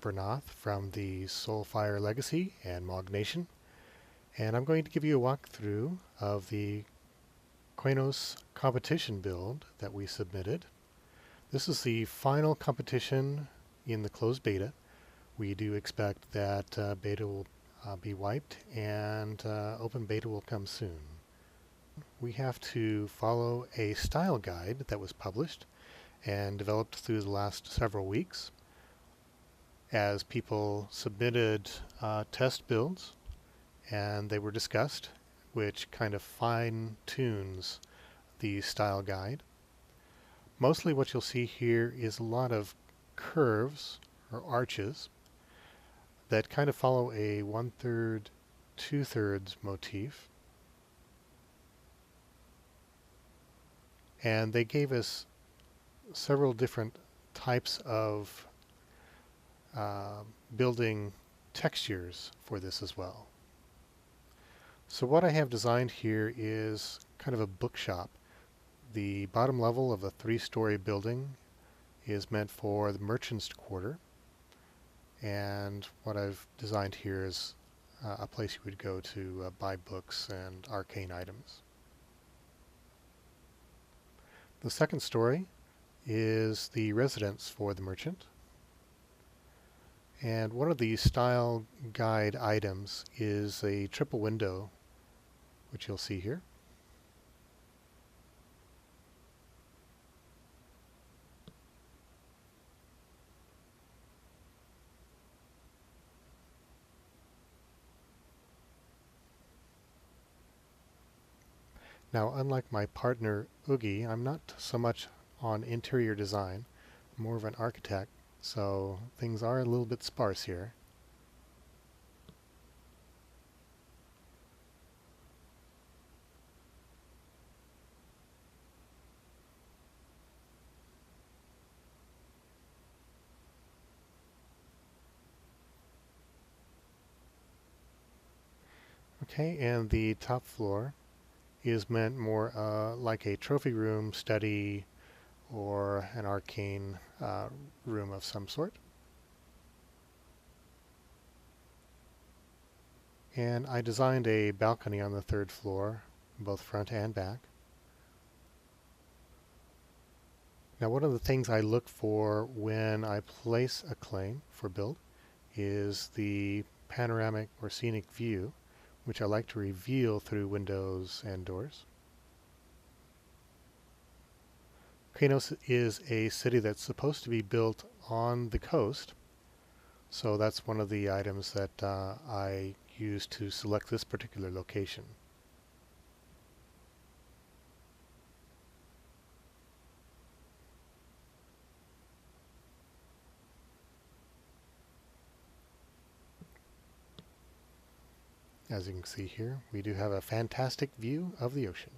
Vernoth from the Soulfire Legacy and Mog Nation, and I'm going to give you a walkthrough of the Qeynos competition build that we submitted. This is the final competition in the closed beta. We do expect that beta will be wiped and open beta will come soon. We have to follow a style guide that was published and developed through the last several weeks as people submitted test builds and they were discussed, which kind of fine-tunes the style guide. Mostly what you'll see here is a lot of curves or arches that kind of follow a 1/3, 2/3 motif. And they gave us several different types of building textures for this as well. So what I have designed here is kind of a bookshop. The bottom level of a 3-story building is meant for the merchant's quarter, and what I've designed here is a place you would go to buy books and arcane items. The second story is the residence for the merchant. And one of the style guide items is a triple window, which you'll see here. Now, unlike my partner Oogie, I'm not so much on interior design, I'm more of an architect, so things are a little bit sparse here. Okay, and the top floor is meant more like a trophy room, study, or an arcane room of some sort. And I designed a balcony on the 3rd floor, both front and back. Now, one of the things I look for when I place a claim for build is the panoramic or scenic view, which I like to reveal through windows and doors. Qeynos is a city that's supposed to be built on the coast, so that's one of the items that I used to select this particular location. As you can see here, we do have a fantastic view of the ocean.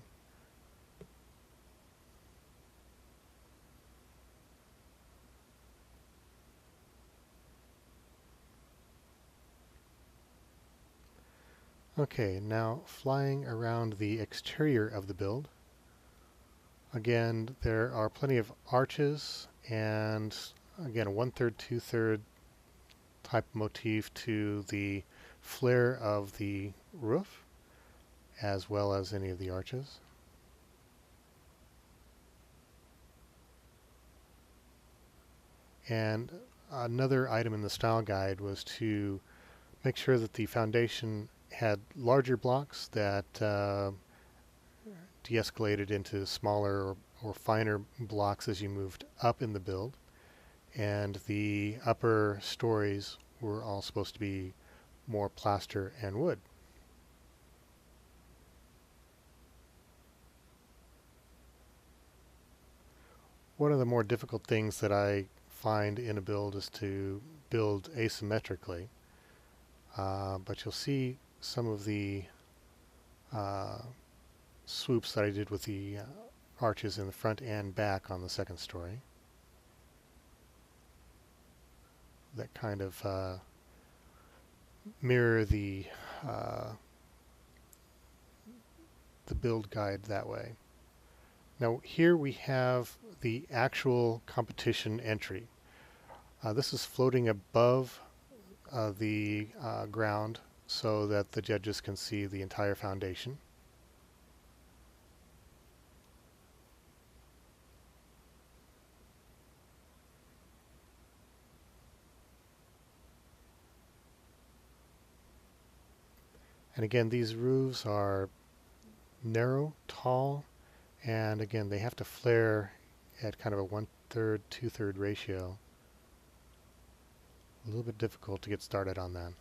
Okay, now flying around the exterior of the build. Again, there are plenty of arches and again, a 1/3, 2/3 type motif to the flare of the roof, as well as any of the arches. And another item in the style guide was to make sure that the foundation had larger blocks that de-escalated into smaller or finer blocks as you moved up in the build, and the upper stories were all supposed to be more plaster and wood. One of the more difficult things that I find in a build is to build asymmetrically, but you'll see some of the swoops that I did with the arches in the front and back on the 2nd story. That kind of mirror the build guide that way. Now here we have the actual competition entry. This is floating above the ground so that the judges can see the entire foundation. And again, these roofs are narrow, tall, and again, they have to flare at kind of a 1/3, 2/3 ratio. A little bit difficult to get started on that.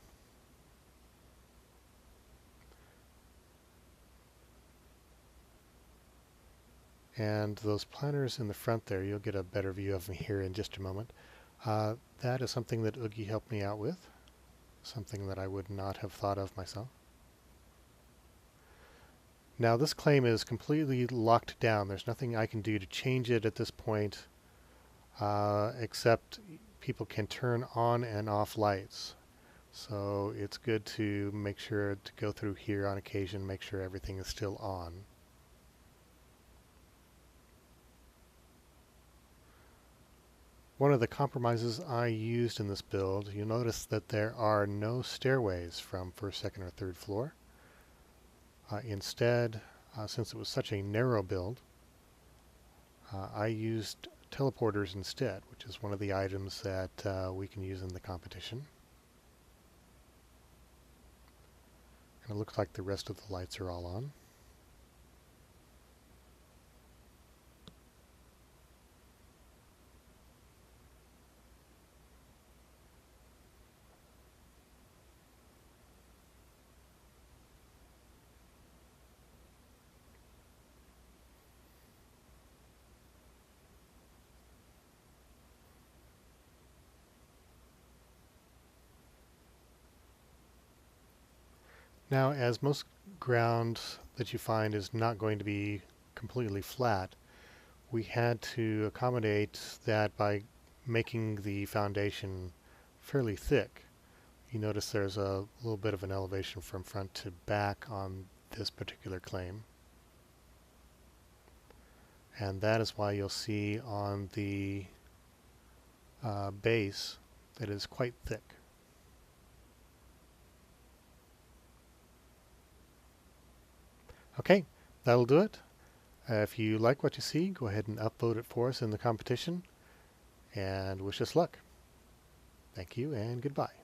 And those planters in the front there, you'll get a better view of them here in just a moment. That is something that Oogie helped me out with, something that I would not have thought of myself. Now this claim is completely locked down. There's nothing I can do to change it at this point, except people can turn on and off lights. So it's good to make sure to go through here on occasion, make sure everything is still on. One of the compromises I used in this build, you'll notice that there are no stairways from first, second, or third floor. Instead, since it was such a narrow build, I used teleporters instead, which is one of the items that we can use in the competition. And it looks like the rest of the lights are all on. Now, as most ground that you find is not going to be completely flat, we had to accommodate that by making the foundation fairly thick. You notice there's a little bit of an elevation from front to back on this particular claim. And that is why you'll see on the base that it is quite thick. Okay, that'll do it. If you like what you see, go ahead and upvote it for us in the competition, and wish us luck. Thank you and goodbye.